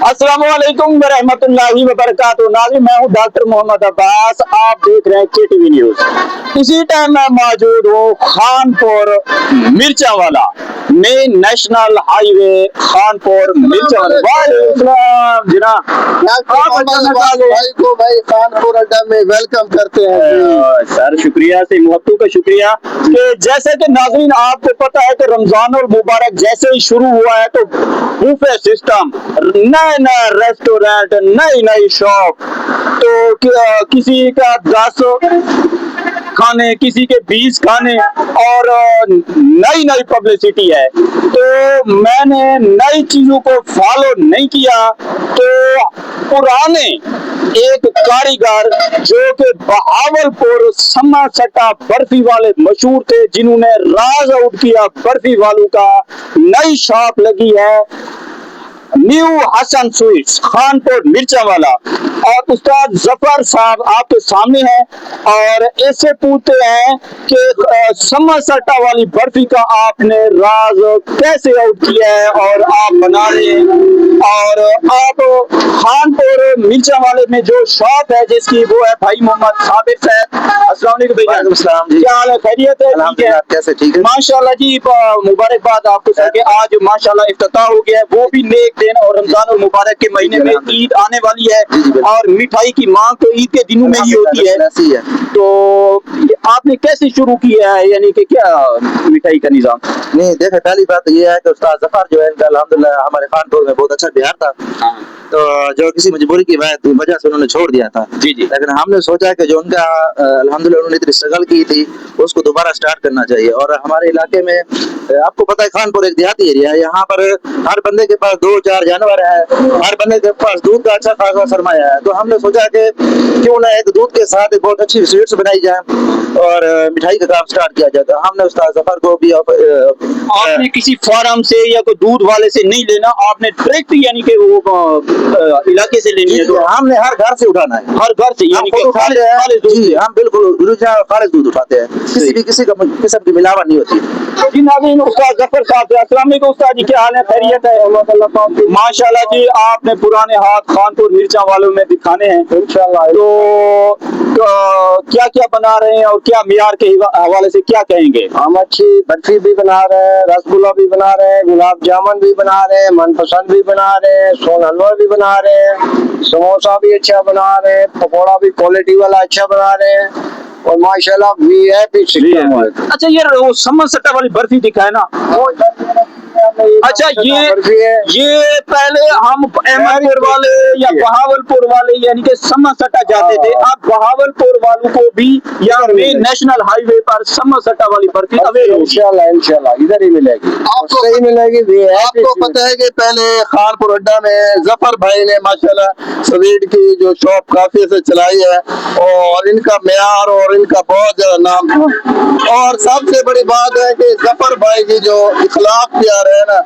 अस्सलाम वालेकुम रहमतुल्लाहि व बरकातुहू। नाज़रीन, मैं हूँ डॉक्टर मोहम्मद अब्बास, आप देख रहे हैं KTV न्यूज। इसी टाइम मैं मौजूद हूँ Khanpur Mirchawala main national highway Khanpur Mirchawala. वालेकुम जनाब, भाई को भाई खानपुर अड्डा में वेलकम करते हैं सर। शुक्रिया से मुहब्बतों का शुक्रिया कि जैसे कि नाज़रीन आपको पता है कि रमजानुल मुबारक जैसे ही शुरू हुआ है तो बुफे सिस्टम, नए नए रेस्टोरेंट, नई नई शॉप, तो किसी का 10 खाने, किसी के 20 खाने और नई नई पब्लिसिटी है। तो मैंने नई चीजों को फॉलो नहीं किया, तो पुराने एक कारीगर जो कि बहावलपुर समा सट्टा बर्फी वाले मशहूर थे, जिन्होंने राज आउट किया बर्फी वालों का, नई शॉप लगी है न्यू हसन स्वीट्स खानपुर मिर्चावाला, और उस्ताद जफर साहब आपके सामने हैं और इससे पूछते हैं कि समा सट्टा वाली बर्फी का आपने राज कैसे आउट किया है और आप बना रहे हैं, और आप खानपुर मिर्चावाले में जो शॉप है जिसकी वो है भाई मोहम्मद साबिर साहब। अस्सलाम वालेकुम भैया। क्या हाल है, खैरियत है? ठीक है, कैसे? ठीक है माशाल्लाह जी। मुबारकबाद आपको सर के आज माशाल्लाह इफ्तिताह हो गया है, वो भी नेक दिन, और रमजान और मुबारक के महीने में ईद आने वाली है और मिठाई की मांग तो ईद के दिनों में ही होती है। तो आपने कैसे शुरू किया है, यानी कि क्या मिठाई का निजाम? नहीं, देखो पहली बात तो ये है कि उस्ताद जफर जो है अल्हम्दुलिल्लाह हमारे खानपुर में बहुत अच्छा बिहार था, तो जो किसी मजबूरी की वजह से उन्होंने छोड़ दिया था। जी जी। लेकिन हमने सोचा कि जो उनका अल्हम्दुलिल्लाह उन्होंने इतनी स्ट्रगल की थी उसको दोबारा स्टार्ट करना चाहिए। और हमारे इलाके में आपको पता है खानपुर एक देहाती एरिया है, यहाँ पर हर बंदे के पास 2-4 जानवर है, हर बंदे के पास दूध का अच्छा खासा सरमाया है। तो हमने सोचा कि क्यों ना एक दूध के साथ एक बहुत अच्छी स्वीट्स बनाई जाए और मिठाई का काम स्टार्ट किया जाए। तो हमने उस्ताद जफर को भी आपने किसी फार्म से या कोई दूध वाले से नहीं लेना, आपने डायरेक्ट यानी कि वो इलाके से लेनी है? तो हमने हर घर से उठाना है, हर घर से, यानी कि खालिद दूध। जी, हम बिल्कुल खालिद दूध उठाते हैं, किसी किस्म की मिलावट नहीं होती। जी नाज़रीन, उस्ताद जफर साहब, अस्सलाम वालेकुम उस्ताद जी, क्या हाल है, खैरियत है? माशाल्लाह जी, आपने पुराने हाथ खानपुर मिर्चा वालों में दिखाने हैं इंशाल्लाह। तो क्या क्या बना रहे हैं और क्या मियार के हवाले से क्या कहेंगे? हम अच्छी बर्फी भी बना रहे हैं, रसगुल्ला भी बना रहे हैं, गुलाब जामुन भी बना रहे हैं, मनपसंद भी बना रहे हैं, सोन हलवा भी बना रहे हैं, समोसा भी अच्छा बना रहे हैं, पकौड़ा भी क्वालिटी वाला अच्छा बना रहे हैं, और माशाल्लाह VIP सिस्टम है। अच्छा, ये वो समा सट्टा वाली बर्फी दिखाए ना? अच्छा, ये पहले हम अहमदपुर वाले या बहावलपुर वाले यानी कि समा सट्टा जाते थे, आप बहावलपुर वालों को भी या नेशनल हाईवे पर समा सट्टा वाली बर्फी इंशाल्लाह इधर ही मिलेगी, आपको सही मिलेगी। आपको पता है कि पहले खानपुर अड्डा में जफर भाई ने माशाल्लाह स्वीट की जो शॉप काफी से चलाई है और इनका मेयार और इनका बहुत ज्यादा नाम है। और सबसे बड़ी बात है कि जफर भाई की जो इखलाक प्यार है ना,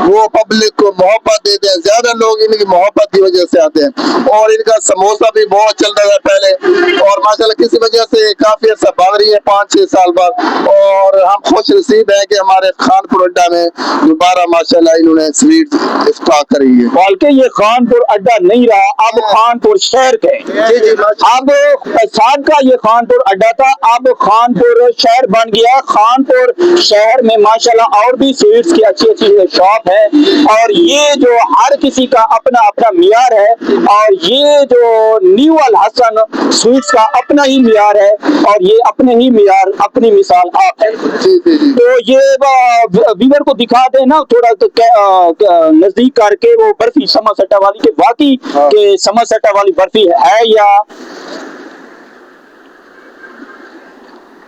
वो पब्लिक को मोहब्बत देते हैं, ज्यादा लोग इनकी मोहब्बत की वजह से आते हैं। और इनका समोसा भी बहुत चलता था पहले, और माशाल्लाह किसी वजह से काफी अच्छा बढ़ रही है 5-6 साल बाद। और हम खुश नसीब है कि हमारे खानपुर अड्डा में दोबारा माशाल्लाह इन्होंने स्वीट स्टॉक करी है। बल्कि ये खानपुर अड्डा नहीं रहा, अब खानपुर शहर के, अब साहब का ये खानपुर अड्डा था, अब खानपुर शहर बन गया। खानपुर शहर में माशाल्लाह और भी स्वीट्स की अच्छी अच्छी शॉप है, और ये जो हर किसी का अपना अपना मियार है, और ये जो न्यू अल हसन स्वीट्स का अपना ही मियार है, और ये अपने ही मियार अपनी मिसाल आप है। तो ये व्यूअर को दिखा दे ना थोड़ा तो नजदीक करके वो बर्फी समा सट्टा वाली के, बाकी के समा सट्टा वाली बर्फी है या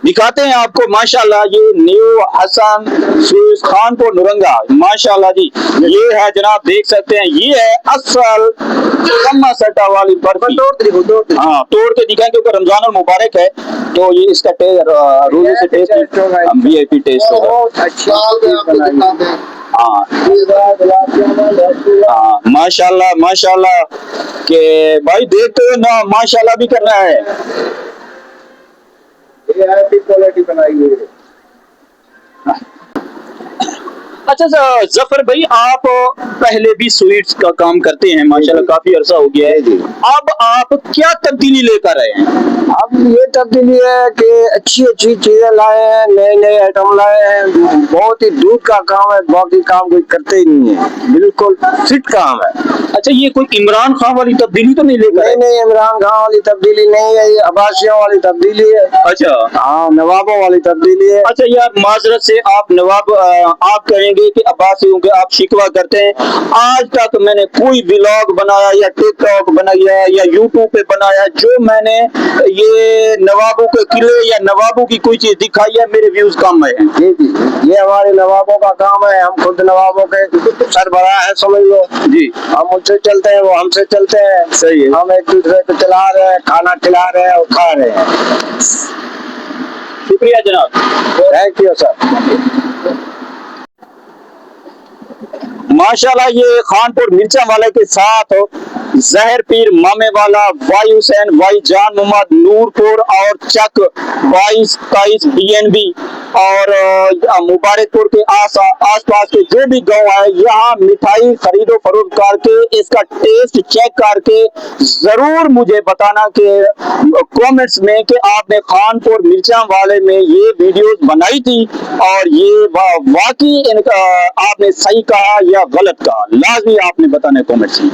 दिखाते हैं आपको। माशाल्लाह ये न्यू हसन स्वीट्स खानपुर नुरंगा, माशाल्लाह जी, ये है जनाब, देख सकते हैं, ये है असल समा सट्टा वाली बर्फी। हाँ, तोड़ के दिखाएं क्योंकि रमजान और मुबारक है, तो ये इसका रोजे से टेस्ट VIP टेस्ट होगा। हाँ, माशाल्लाह माशाल्लाह के भाई, देखते हो ना, माशाल्लाह भी करना है। क्वालिटी बनाई हुई है। अच्छा जफर भाई, आप पहले भी स्वीट्स का काम करते हैं माशाल्लाह, काफी अरसा हो गया है। जी। अब आप क्या तब्दीली लेकर आए हैं? अब ये तब्दीली है कि अच्छी अच्छी चीजें लाए हैं, नए नए आइटम लाए हैं। बहुत ही दूर का काम है, बाकी काम कोई करते ही नहीं है, बिल्कुल फिट काम है। अच्छा, ये कोई इमरान खान वाली तब्दीली तो नहीं लेकर आए? नहीं नहीं, इमरान खान वाली तब्दीली नहीं है, ये अब्बासियों वाली तब्दीली है। अच्छा हाँ, नवाबों वाली तब्दीली है। अच्छा यार, माजरत से आप नवाब, आप कहेंगे कि अब्बासियों के आप शिकवा करते हैं। आज तक मैंने कोई व्लॉग बनाया या टिकटॉक बनाया या यूट्यूब पे बनाया, जो मैंने ये नवाबों के किले या नवाबों की कोई चीज दिखाई है, मेरे व्यूज कम आए हैं। जी जी, ये हमारे नवाबों का काम है। हम खुद नवाबों के सरबराह है, समझ लो जी हम उनसे चलते हैं, वो हमसे चलते हैं। सही है। हम एक दूसरे को चला रहे हैं, खाना खिला रहे हैं और खा रहे हैं। शुक्रिया जनाब। Thank you sir. माशाल्लाह, ये खानपुर मिर्चा वाले के साथ जहर पीर मामे वाला, वाई हुसैन, वाई जान मोहम्मद, नूरपुर और चक 22-23 BNB और मुबारकपुर के आस पास के जो भी गांव है, यहाँ मिठाई खरीदो फरोख्त करके इसका टेस्ट चेक करके जरूर मुझे बताना कि कमेंट्स में कि आपने खानपुर मिर्चा वाले में ये वीडियोस बनाई थी और ये वाकई इनका आपने सही कहा या गलत कहा। लाजमी आपने बताना कमेंट्स में।